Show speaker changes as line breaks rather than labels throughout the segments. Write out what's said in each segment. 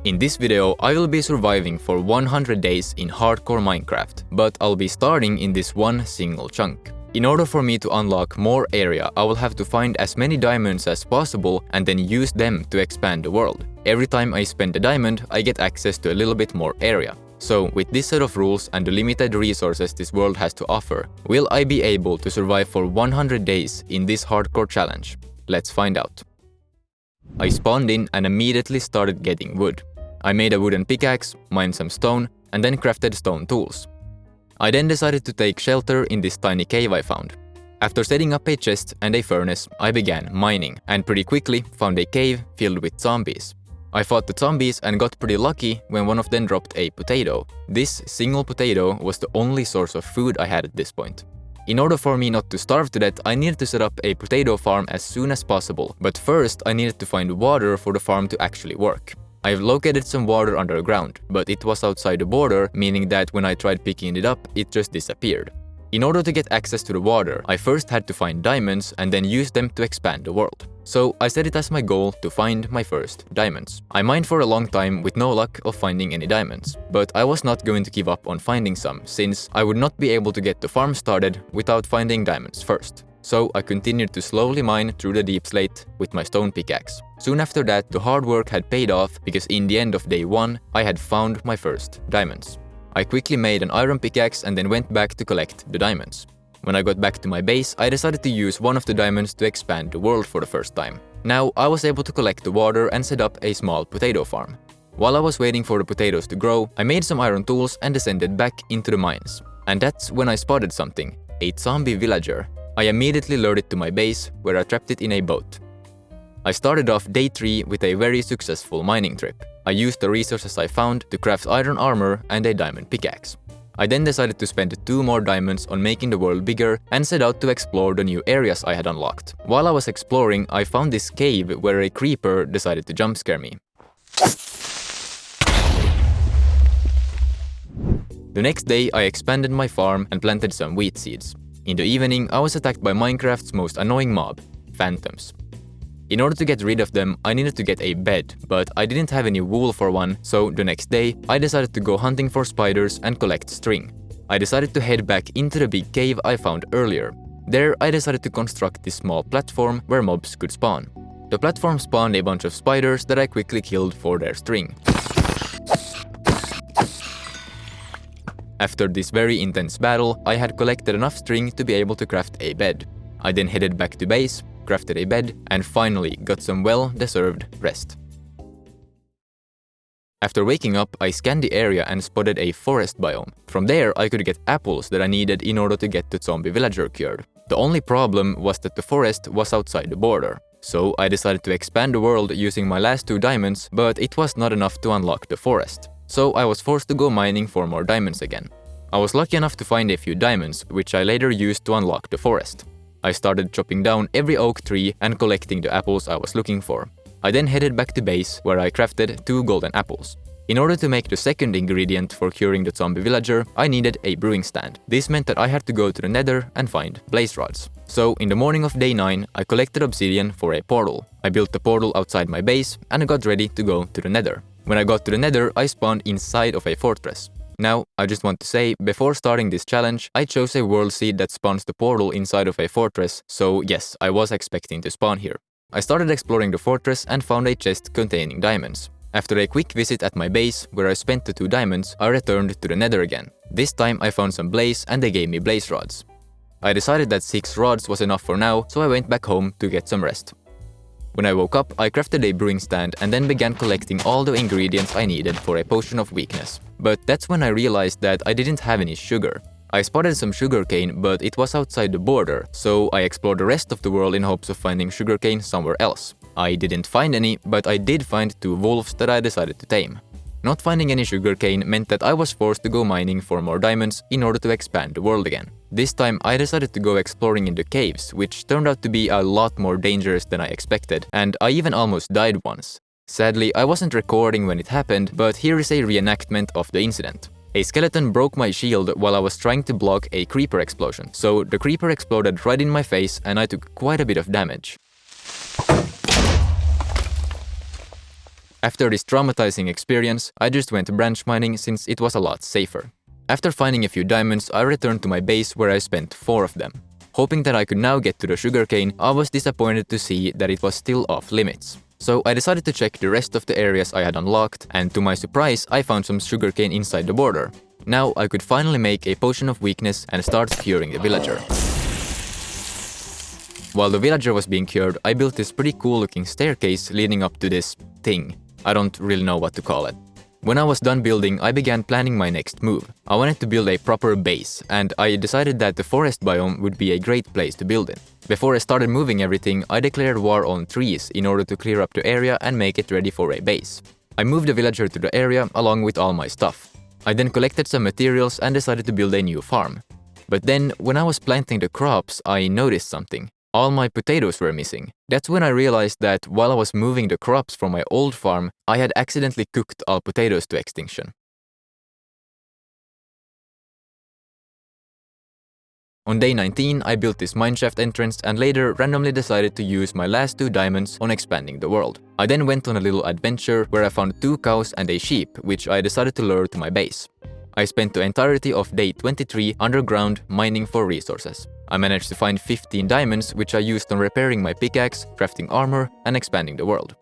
In this video, I will be surviving for 100 days in hardcore Minecraft, but I'll be starting in this one single chunk. In order for me to unlock more area, I will have to find as many diamonds as possible and then use them to expand the world. Every time I spend a diamond, I get access to a little bit more area. So, with this set of rules and the limited resources this world has to offer, will I be able to survive for 100 days in this hardcore challenge? Let's find out. I spawned in and immediately started getting wood. I made a wooden pickaxe, mined some stone, and then crafted stone tools. I then decided to take shelter in this tiny cave I found. After setting up a chest and a furnace, I began mining, and pretty quickly found a cave filled with zombies. I fought the zombies and got pretty lucky when one of them dropped a potato. This single potato was the only source of food I had at this point. In order for me not to starve to death, I needed to set up a potato farm as soon as possible, but first I needed to find water for the farm to actually work. I've located some water underground, but it was outside the border, meaning that when I tried picking it up, it just disappeared. In order to get access to the water, I first had to find diamonds and then use them to expand the world. So I set it as my goal to find my first diamonds. I mined for a long time with no luck of finding any diamonds, but I was not going to give up on finding some, since I would not be able to get the farm started without finding diamonds first. So I continued to slowly mine through the deep slate with my stone pickaxe. Soon after that, the hard work had paid off because in the end of day 1, I had found my first diamonds. I quickly made an iron pickaxe and then went back to collect the diamonds. When I got back to my base, I decided to use one of the diamonds to expand the world for the first time. Now I was able to collect the water and set up a small potato farm. While I was waiting for the potatoes to grow, I made some iron tools and descended back into the mines. And that's when I spotted something, a zombie villager. I immediately lured it to my base, where I trapped it in a boat. I started off day 3 with a very successful mining trip. I used the resources I found to craft iron armor and a diamond pickaxe. I then decided to spend 2 more diamonds on making the world bigger and set out to explore the new areas I had unlocked. While I was exploring, I found this cave where a creeper decided to jump scare me. The next day, I expanded my farm and planted some wheat seeds. In the evening, I was attacked by Minecraft's most annoying mob, phantoms. In order to get rid of them, I needed to get a bed, but I didn't have any wool for one, so the next day, I decided to go hunting for spiders and collect string. I decided to head back into the big cave I found earlier. There, I decided to construct this small platform where mobs could spawn. The platform spawned a bunch of spiders that I quickly killed for their string. After this very intense battle, I had collected enough string to be able to craft a bed. I then headed back to base, crafted a bed, and finally got some well-deserved rest. After waking up, I scanned the area and spotted a forest biome. From there, I could get apples that I needed in order to get the zombie villager cured. The only problem was that the forest was outside the border. So I decided to expand the world using my last 2 diamonds, but it was not enough to unlock the forest. So I was forced to go mining for more diamonds again. I was lucky enough to find a few diamonds, which I later used to unlock the forest. I started chopping down every oak tree and collecting the apples I was looking for. I then headed back to base, where I crafted 2 golden apples. In order to make the second ingredient for curing the zombie villager, I needed a brewing stand. This meant that I had to go to the nether and find blaze rods. So in the morning of day 9, I collected obsidian for a portal. I built the portal outside my base and got ready to go to the nether. When I got to the nether, I spawned inside of a fortress. Now, I just want to say, before starting this challenge, I chose a world seed that spawns the portal inside of a fortress, so yes, I was expecting to spawn here. I started exploring the fortress and found a chest containing diamonds. After a quick visit at my base, where I spent the 2 diamonds, I returned to the nether again. This time I found some blaze and they gave me blaze rods. I decided that 6 rods was enough for now, so I went back home to get some rest. When I woke up, I crafted a brewing stand and then began collecting all the ingredients I needed for a potion of weakness. But that's when I realized that I didn't have any sugar. I spotted some sugarcane, but it was outside the border, so I explored the rest of the world in hopes of finding sugarcane somewhere else. I didn't find any, but I did find 2 wolves that I decided to tame. Not finding any sugarcane meant that I was forced to go mining for more diamonds in order to expand the world again. This time I decided to go exploring in the caves, which turned out to be a lot more dangerous than I expected, and I even almost died once. Sadly, I wasn't recording when it happened, but here is a reenactment of the incident. A skeleton broke my shield while I was trying to block a creeper explosion, so the creeper exploded right in my face and I took quite a bit of damage. After this traumatizing experience, I just went branch mining since it was a lot safer. After finding a few diamonds, I returned to my base where I spent 4 of them. Hoping that I could now get to the sugarcane, I was disappointed to see that it was still off limits. So I decided to check the rest of the areas I had unlocked, and to my surprise, I found some sugarcane inside the border. Now I could finally make a potion of weakness and start curing the villager. While the villager was being cured, I built this pretty cool looking staircase leading up to this thing. I don't really know what to call it. When I was done building, I began planning my next move. I wanted to build a proper base, and I decided that the forest biome would be a great place to build in. Before I started moving everything, I declared war on trees in order to clear up the area and make it ready for a base. I moved the villager to the area along with all my stuff. I then collected some materials and decided to build a new farm. But then, when I was planting the crops, I noticed something. All my potatoes were missing. That's when I realized that while I was moving the crops from my old farm, I had accidentally cooked all potatoes to extinction. On day 19, I built this mineshaft entrance and later randomly decided to use my last 2 diamonds on expanding the world. I then went on a little adventure where I found 2 cows and a sheep, which I decided to lure to my base. I spent the entirety of day 23 underground mining for resources. I managed to find 15 diamonds, which I used on repairing my pickaxe, crafting armor, and expanding the world.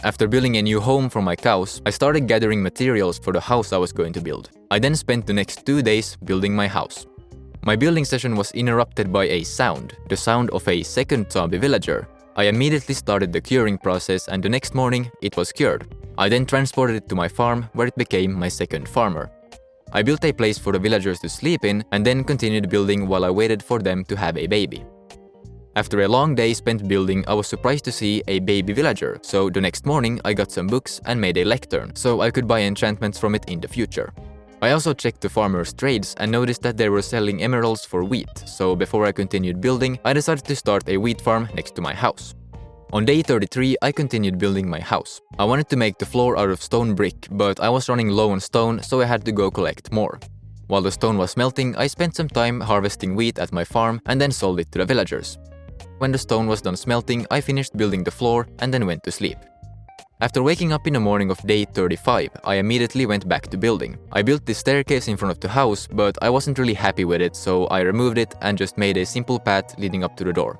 After building a new home for my cows, I started gathering materials for the house I was going to build. I then spent the next 2 days building my house. My building session was interrupted by a sound, the sound of a second zombie villager. I immediately started the curing process and the next morning it was cured. I then transported it to my farm where it became my second farmer. I built a place for the villagers to sleep in and then continued building while I waited for them to have a baby. After a long day spent building, I was surprised to see a baby villager, so the next morning I got some books and made a lectern so I could buy enchantments from it in the future. I also checked the farmers' trades and noticed that they were selling emeralds for wheat, so before I continued building, I decided to start a wheat farm next to my house. On day 33, I continued building my house. I wanted to make the floor out of stone brick, but I was running low on stone, so I had to go collect more. While the stone was melting, I spent some time harvesting wheat at my farm and then sold it to the villagers. When the stone was done smelting, I finished building the floor and then went to sleep. After waking up in the morning of day 35, I immediately went back to building. I built this staircase in front of the house, but I wasn't really happy with it, so I removed it and just made a simple path leading up to the door.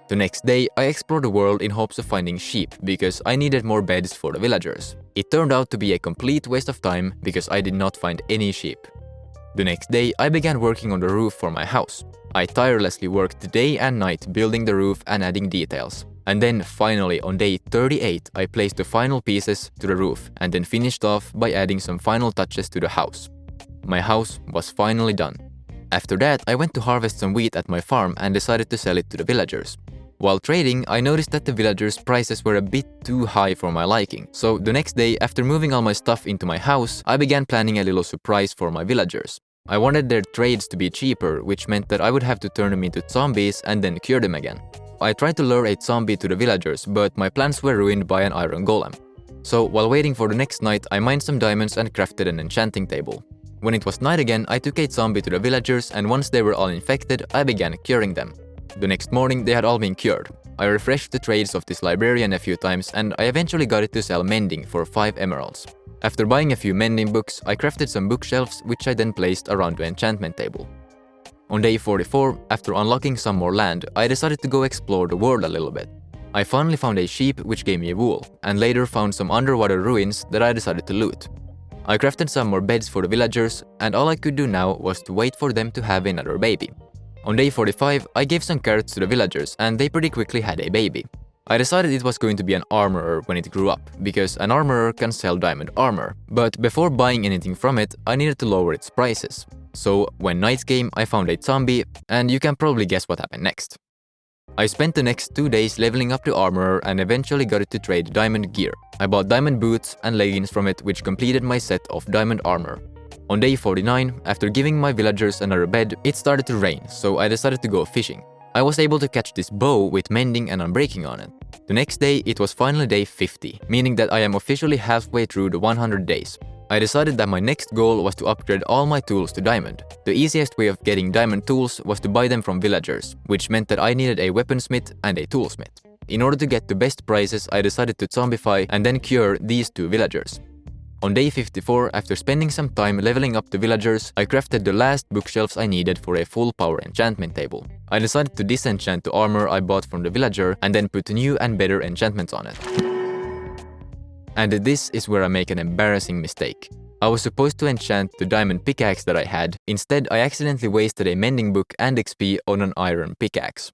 The next day, I explored the world in hopes of finding sheep, because I needed more beds for the villagers. It turned out to be a complete waste of time, because I did not find any sheep. The next day, I began working on the roof for my house. I tirelessly worked day and night building the roof and adding details. And then finally, on day 38, I placed the final pieces to the roof and then finished off by adding some final touches to the house. My house was finally done. After that, I went to harvest some wheat at my farm and decided to sell it to the villagers. While trading, I noticed that the villagers' prices were a bit too high for my liking. So the next day, after moving all my stuff into my house, I began planning a little surprise for my villagers. I wanted their trades to be cheaper, which meant that I would have to turn them into zombies and then cure them again. I tried to lure a zombie to the villagers, but my plans were ruined by an iron golem. So while waiting for the next night, I mined some diamonds and crafted an enchanting table. When it was night again, I took a zombie to the villagers, and once they were all infected, I began curing them. The next morning, they had all been cured. I refreshed the trades of this librarian a few times, and I eventually got it to sell mending for 5 emeralds. After buying a few mending books, I crafted some bookshelves, which I then placed around the enchantment table. On day 44, after unlocking some more land, I decided to go explore the world a little bit. I finally found a sheep which gave me wool, and later found some underwater ruins that I decided to loot. I crafted some more beds for the villagers, and all I could do now was to wait for them to have another baby. On day 45, I gave some carrots to the villagers, and they pretty quickly had a baby. I decided it was going to be an armorer when it grew up, because an armorer can sell diamond armor. But before buying anything from it, I needed to lower its prices. So when night came, I found a zombie, and you can probably guess what happened next. I spent the next 2 days leveling up the armorer and eventually got it to trade diamond gear. I bought diamond boots and leggings from it, which completed my set of diamond armor. On day 49, after giving my villagers another bed, it started to rain, so I decided to go fishing. I was able to catch this bow with mending and unbreaking on it. The next day, it was finally day 50, meaning that I am officially halfway through the 100 days. I decided that my next goal was to upgrade all my tools to diamond. The easiest way of getting diamond tools was to buy them from villagers, which meant that I needed a weaponsmith and a toolsmith. In order to get the best prices, I decided to zombify and then cure these 2 villagers. On day 54, after spending some time leveling up the villagers, I crafted the last bookshelves I needed for a full power enchantment table. I decided to disenchant the armor I bought from the villager and then put new and better enchantments on it. And this is where I make an embarrassing mistake. I was supposed to enchant the diamond pickaxe that I had. Instead, I accidentally wasted a mending book and XP on an iron pickaxe.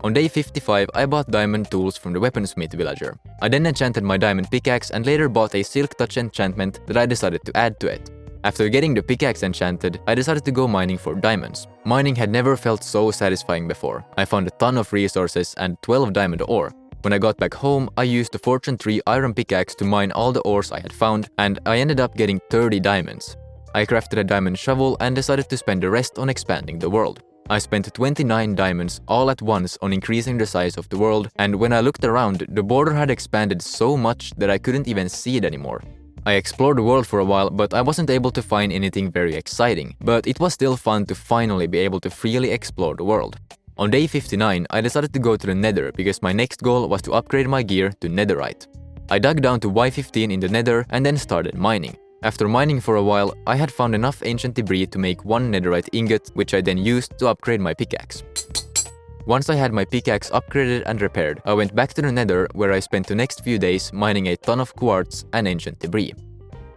On day 55, I bought diamond tools from the weaponsmith villager. I then enchanted my diamond pickaxe and later bought a silk touch enchantment that I decided to add to it. After getting the pickaxe enchanted, I decided to go mining for diamonds. Mining had never felt so satisfying before. I found a ton of resources and 12 diamond ore. When I got back home, I used the fortune 3 iron pickaxe to mine all the ores I had found, and I ended up getting 30 diamonds. I crafted a diamond shovel and decided to spend the rest on expanding the world. I spent 29 diamonds all at once on increasing the size of the world, and when I looked around, the border had expanded so much that I couldn't even see it anymore. I explored the world for a while, but I wasn't able to find anything very exciting, but it was still fun to finally be able to freely explore the world. On day 59, I decided to go to the Nether because my next goal was to upgrade my gear to netherite. I dug down to Y15 in the Nether and then started mining. After mining for a while, I had found enough ancient debris to make 1 netherite ingot, which I then used to upgrade my pickaxe. Once I had my pickaxe upgraded and repaired, I went back to the Nether where I spent the next few days mining a ton of quartz and ancient debris.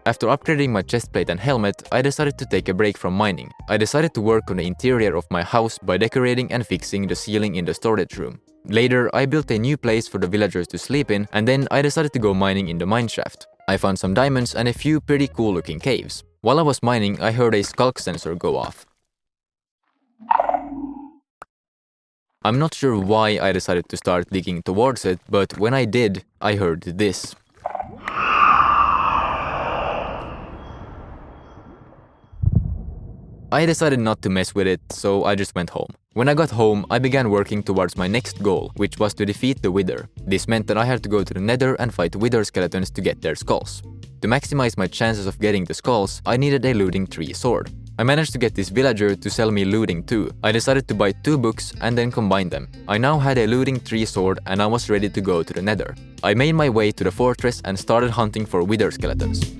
After upgrading my chestplate and helmet, I decided to take a break from mining. I decided to work on the interior of my house by decorating and fixing the ceiling in the storage room. Later, I built a new place for the villagers to sleep in, and then I decided to go mining in the mineshaft. I found some diamonds and a few pretty cool looking caves. While I was mining, I heard a skulk sensor go off. I'm not sure why I decided to start digging towards it, but when I did, I heard this. I decided not to mess with it, so I just went home. When I got home, I began working towards my next goal, which was to defeat the Wither. This meant that I had to go to the Nether and fight Wither skeletons to get their skulls. To maximize my chances of getting the skulls, I needed a looting 3 sword. I managed to get this villager to sell me looting 2. I decided to buy 2 books and then combine them. I now had a looting 3 sword and I was ready to go to the Nether. I made my way to the fortress and started hunting for Wither skeletons.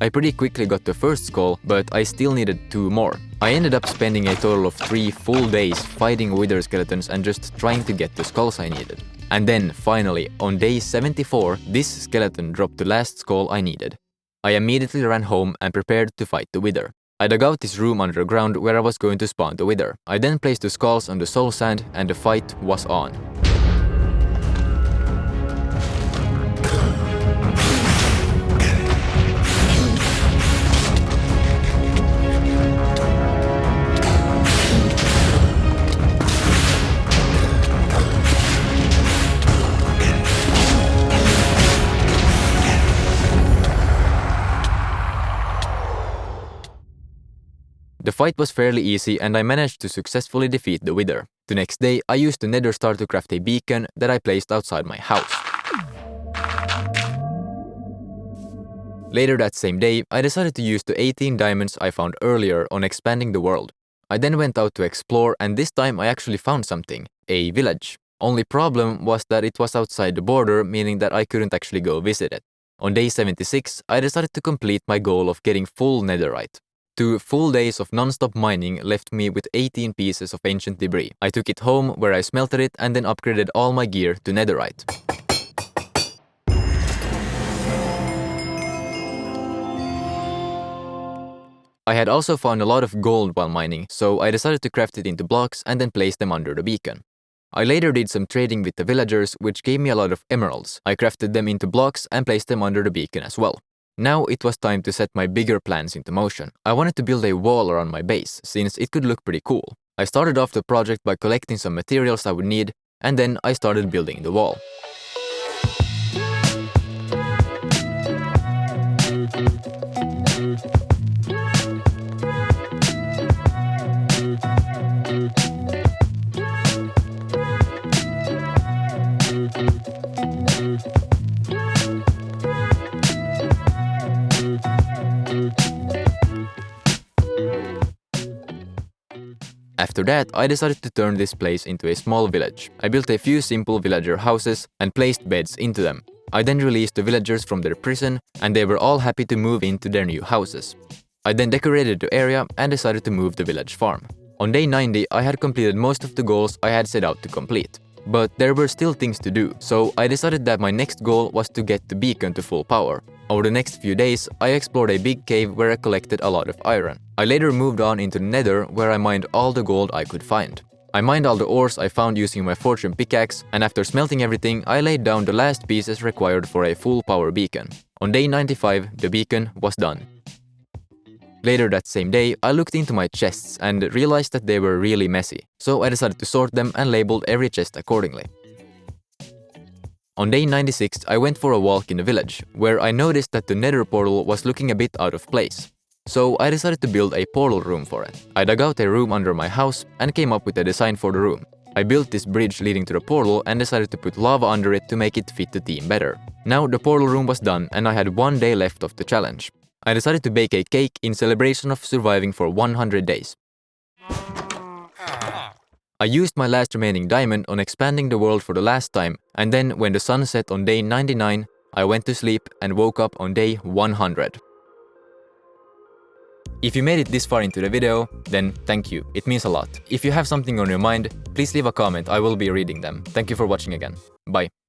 I pretty quickly got the first skull, but I still needed 2 more. I ended up spending a total of 3 full days fighting Wither skeletons and just trying to get the skulls I needed. And then, finally, on day 74, this skeleton dropped the last skull I needed. I immediately ran home and prepared to fight the Wither. I dug out this room underground where I was going to spawn the Wither. I then placed the skulls on the soul sand and the fight was on. The fight was fairly easy and I managed to successfully defeat the Wither. The next day, I used the Nether Star to craft a beacon that I placed outside my house. Later that same day, I decided to use the 18 diamonds I found earlier on expanding the world. I then went out to explore and this time I actually found something, a village. Only problem was that it was outside the border, meaning that I couldn't actually go visit it. On day 76, I decided to complete my goal of getting full netherite. 2 full days of non-stop mining left me with 18 pieces of ancient debris. I took it home where I smelted it and then upgraded all my gear to netherite. I had also found a lot of gold while mining, so I decided to craft it into blocks and then place them under the beacon. I later did some trading with the villagers, which gave me a lot of emeralds. I crafted them into blocks and placed them under the beacon as well. Now it was time to set my bigger plans into motion. I wanted to build a wall around my base, since it could look pretty cool. I started off the project by collecting some materials I would need, and then I started building the wall. After that, I decided to turn this place into a small village. I built a few simple villager houses and placed beds into them. I then released the villagers from their prison and they were all happy to move into their new houses. I then decorated the area and decided to move the village farm. On day 90, I had completed most of the goals I had set out to complete. But there were still things to do, so I decided that my next goal was to get the beacon to full power. Over the next few days, I explored a big cave where I collected a lot of iron. I later moved on into the nether where I mined all the gold I could find. I mined all the ores I found using my fortune pickaxe, and after smelting everything, I laid down the last pieces required for a full power beacon. On day 95, the beacon was done. Later that same day, I looked into my chests and realized that they were really messy, so I decided to sort them and labeled every chest accordingly. On day 96, I went for a walk in the village, where I noticed that the nether portal was looking a bit out of place. So I decided to build a portal room for it. I dug out a room under my house and came up with a design for the room. I built this bridge leading to the portal and decided to put lava under it to make it fit the theme better. Now the portal room was done and I had 1 day left of the challenge. I decided to bake a cake in celebration of surviving for 100 days. I used my last remaining diamond on expanding the world for the last time, and then when the sun set on day 99, I went to sleep and woke up on day 100. If you made it this far into the video, then thank you, it means a lot. If you have something on your mind, please leave a comment, I will be reading them. Thank you for watching again. Bye.